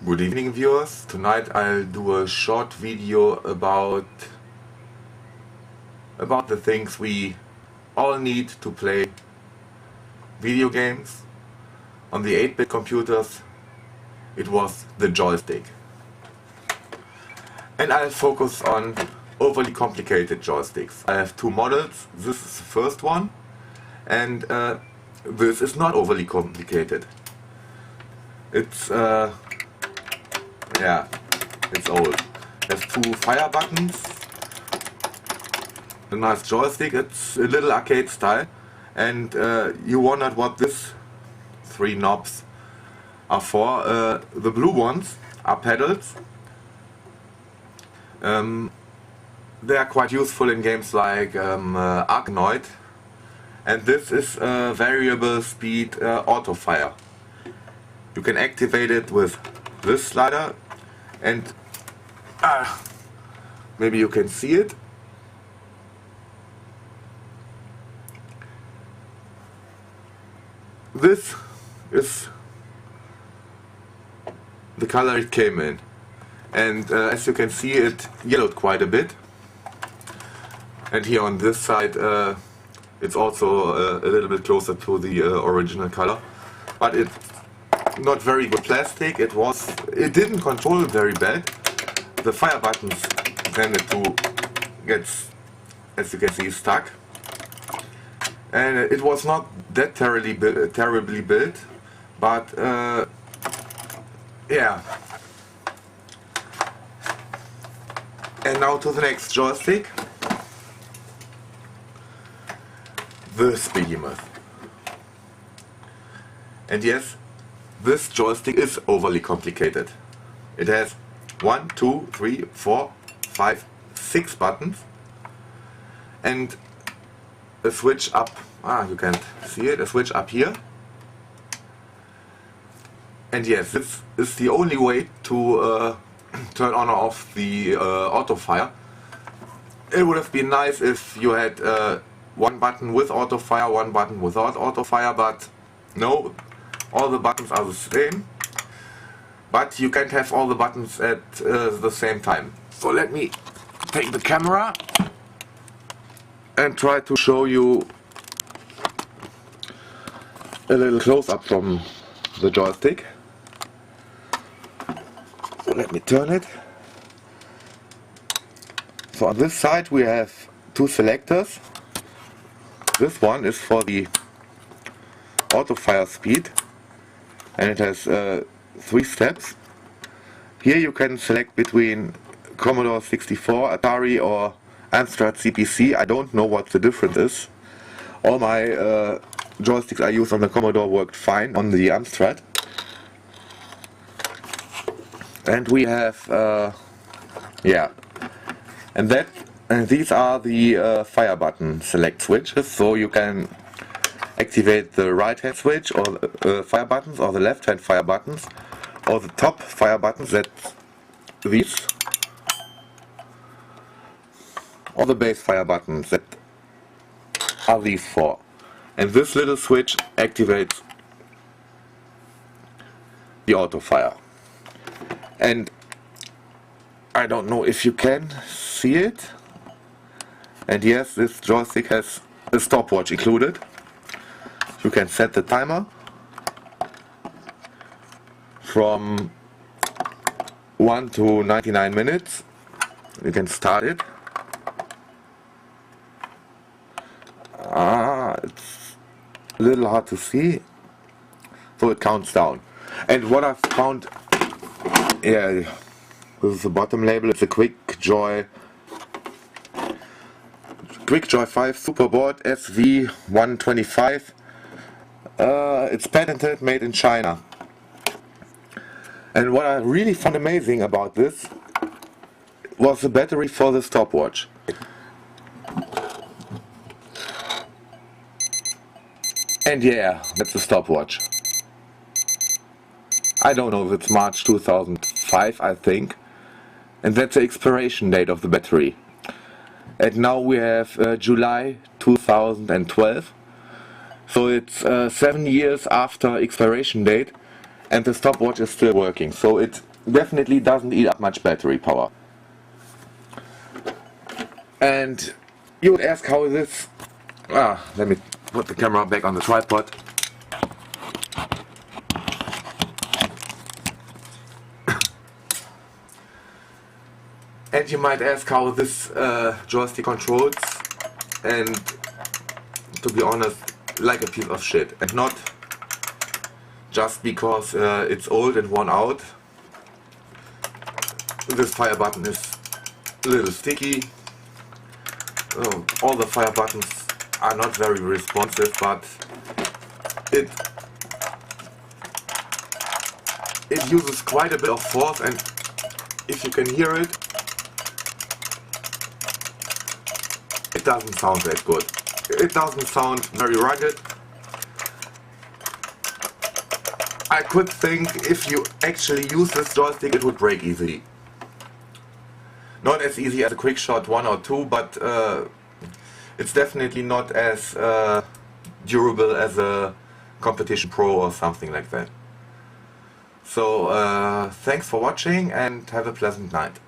Good evening, viewers. Tonight I'll do a short video about the things we all need to play video games. On the 8-bit computers it was the joystick. And I'll focus on overly complicated joysticks. I have two models. This is the first one, and this is not overly complicated. It's it's old. It has two fire buttons, a nice joystick. It's a little arcade style, and you wondered what this three knobs are for. The blue ones are pedals. They are quite useful in games like Arkanoid, and this is a variable speed auto fire. You can activate it with this slider, and maybe you can see it. This is the color it came in, and as you can see, it yellowed quite a bit. And here on this side it's also a little bit closer to the original color, but it's not very good plastic. It didn't control very bad. The fire buttons tended to get, as you can see, stuck, and it was not that terribly built, but yeah. And now to the next joystick, this behemoth. And yes, this joystick is overly complicated. It has 1, 2, 3, 4, 5, 6 buttons, and a switch up. You can't see it. A switch up here. And yes, this is the only way to turn on or off the auto fire. It would have been nice if you had one button with auto fire, one button without auto fire, but no, all the buttons are the same. But you can't have all the buttons at the same time. So let me take the camera and try to show you a little close-up from the joystick. So let me turn it. So on this side we have two selectors. This one is for the auto fire speed, and it has 3 steps. Here you can select between Commodore 64, Atari, or Amstrad CPC. I don't know what the difference is. All my joysticks I use on the Commodore worked fine on the Amstrad. And we have and these are the fire button select switches, so you can activate the right hand switch or fire buttons, or the left hand fire buttons, or the top fire buttons, that's these, or the base fire buttons, that are these 4. And this little switch activates the auto fire. And I don't know if you can see it. And yes, this joystick has a stopwatch included. You can set the timer from 1 to 99 minutes. You can start it. It's a little hard to see, so it counts down. And what I've found, this is the bottom label. It's a Quickjoy 5 Superboard SV125. It's patented, made in China. And what I really found amazing about this was the battery for the stopwatch. And yeah, that's a stopwatch. I don't know if it's March 2005, I think. And that's the expiration date of the battery. And now we have July 2012. So it's 7 years after expiration date, and the stopwatch is still working. So it definitely doesn't eat up much battery power. And you would ask how this... let me put the camera back on the tripod. And you might ask how this joystick controls, and to be honest, like a piece of shit. And not just because it's old and worn out. This fire button is a little sticky. All the fire buttons are not very responsive, but it uses quite a bit of force, and if you can hear it, it doesn't sound that good. It doesn't sound very rugged. I could think if you actually use this joystick it would break easily. Not as easy as a Quickshot 1 or 2, but it's definitely not as durable as a Competition Pro or something like that. So thanks for watching and have a pleasant night.